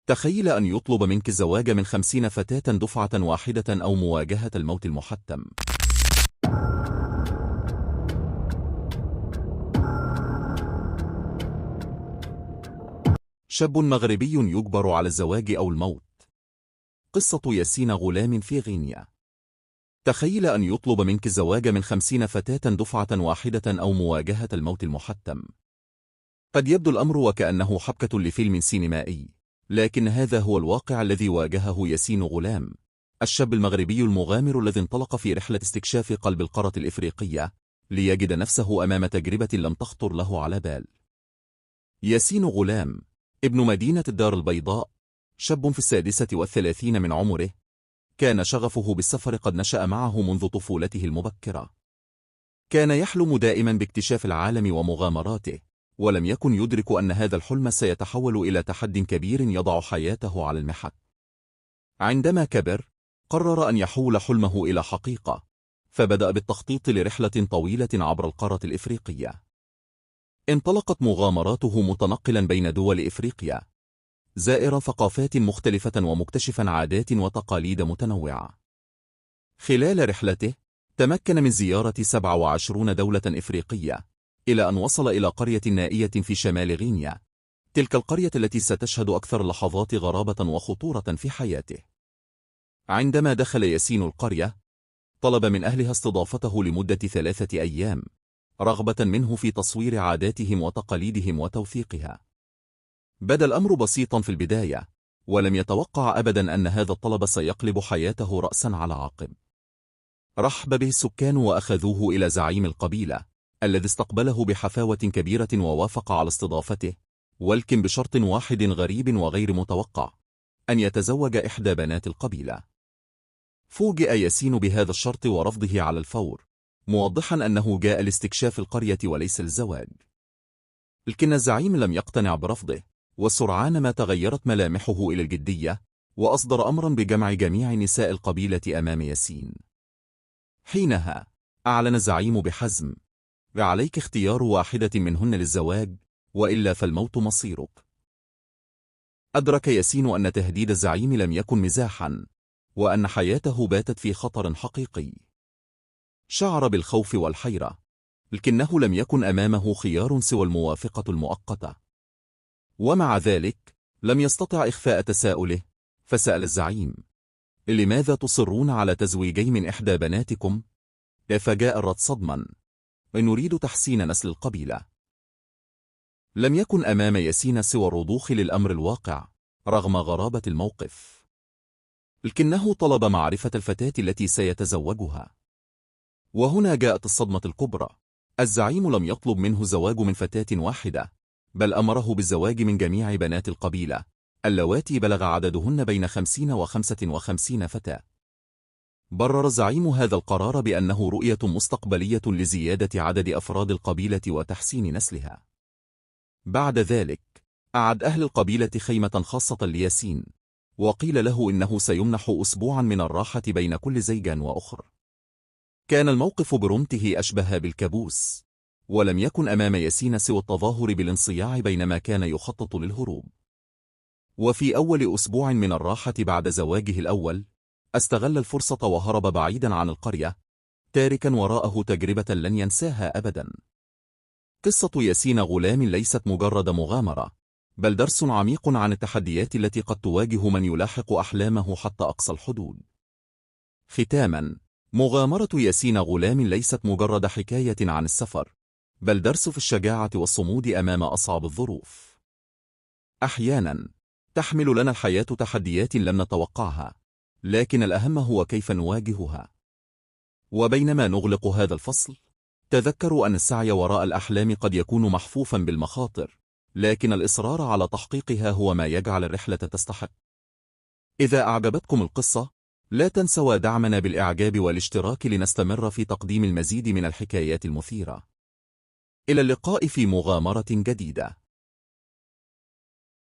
تخيل أن يطلب منك الزواج من 50 فتاة دفعة واحدة أو مواجهة الموت المحتم. شاب مغربي يجبر على الزواج أو الموت. قصة ياسين غلام في غينيا. تخيل أن يطلب منك الزواج من 50 فتاة دفعة واحدة أو مواجهة الموت المحتم. قد يبدو الأمر وكأنه حبكة لفيلم سينمائي، لكن هذا هو الواقع الذي واجهه ياسين غلام، الشاب المغربي المغامر الذي انطلق في رحلة استكشاف قلب القارة الإفريقية ليجد نفسه أمام تجربة لم تخطر له على بال. ياسين غلام ابن مدينة الدار البيضاء، شاب في 36 من عمره، كان شغفه بالسفر قد نشأ معه منذ طفولته المبكرة. كان يحلم دائما باكتشاف العالم ومغامراته، ولم يكن يدرك أن هذا الحلم سيتحول إلى تحد كبير يضع حياته على المحك. عندما كبر، قرر أن يحول حلمه إلى حقيقة، فبدأ بالتخطيط لرحلة طويلة عبر القارة الإفريقية. انطلقت مغامراته متنقلا بين دول إفريقيا، زائرا ثقافات مختلفة ومكتشفا عادات وتقاليد متنوعة. خلال رحلته تمكن من زيارة 27 دولة إفريقية، إلى أن وصل إلى قرية نائية في شمال غينيا، تلك القرية التي ستشهد أكثر اللحظات غرابة وخطورة في حياته. عندما دخل ياسين القرية، طلب من أهلها استضافته لمدة 3 أيام، رغبة منه في تصوير عاداتهم وتقاليدهم وتوثيقها. بدا الأمر بسيطا في البداية، ولم يتوقع أبدا أن هذا الطلب سيقلب حياته رأسا على عقب. رحب به السكان وأخذوه إلى زعيم القبيلة، الذي استقبله بحفاوة كبيرة ووافق على استضافته، ولكن بشرط واحد غريب وغير متوقع: أن يتزوج إحدى بنات القبيلة. فوجئ ياسين بهذا الشرط ورفضه على الفور، موضحا أنه جاء لاستكشاف القرية وليس الزواج. لكن الزعيم لم يقتنع برفضه، وسرعان ما تغيرت ملامحه إلى الجدية، وأصدر أمرا بجمع جميع نساء القبيلة أمام ياسين. حينها أعلن الزعيم بحزم: عليك اختيار واحدة منهن للزواج، وإلا فالموت مصيرك. أدرك ياسين أن تهديد الزعيم لم يكن مزاحا، وأن حياته باتت في خطر حقيقي. شعر بالخوف والحيرة، لكنه لم يكن أمامه خيار سوى الموافقة المؤقتة. ومع ذلك لم يستطع إخفاء تساؤله، فسأل الزعيم: لماذا تصرون على تزويجي من إحدى بناتكم؟ فجاء الرد صدما: نريد تحسين نسل القبيلة. لم يكن أمام ياسين سوى الرضوخ للأمر الواقع رغم غرابة الموقف، لكنه طلب معرفة الفتاة التي سيتزوجها. وهنا جاءت الصدمة الكبرى: الزعيم لم يطلب منه الزواج من فتاة واحدة، بل أمره بالزواج من جميع بنات القبيلة، اللواتي بلغ عددهن بين 50 و55 فتاة. برر الزعيم هذا القرار بأنه رؤية مستقبلية لزيادة عدد أفراد القبيلة وتحسين نسلها. بعد ذلك أعد أهل القبيلة خيمة خاصة لياسين، وقيل له إنه سيمنح أسبوعا من الراحة بين كل زيج وأخر. كان الموقف برمته أشبه بالكابوس، ولم يكن أمام ياسين سوى التظاهر بالانصياع بينما كان يخطط للهروب. وفي أول أسبوع من الراحة بعد زواجه الأول، استغل الفرصة وهرب بعيدا عن القرية، تاركا وراءه تجربة لن ينساها أبدا. قصة ياسين غلام ليست مجرد مغامرة، بل درس عميق عن التحديات التي قد تواجه من يلاحق أحلامه حتى أقصى الحدود. ختاما، مغامرة ياسين غلام ليست مجرد حكاية عن السفر، بل درس في الشجاعة والصمود أمام أصعب الظروف. أحيانا تحمل لنا الحياة تحديات لم نتوقعها، لكن الأهم هو كيف نواجهها. وبينما نغلق هذا الفصل، تذكروا أن السعي وراء الأحلام قد يكون محفوفا بالمخاطر، لكن الإصرار على تحقيقها هو ما يجعل الرحلة تستحق. إذا أعجبتكم القصة، لا تنسوا دعمنا بالإعجاب والاشتراك لنستمر في تقديم المزيد من الحكايات المثيرة. إلى اللقاء في مغامرة جديدة.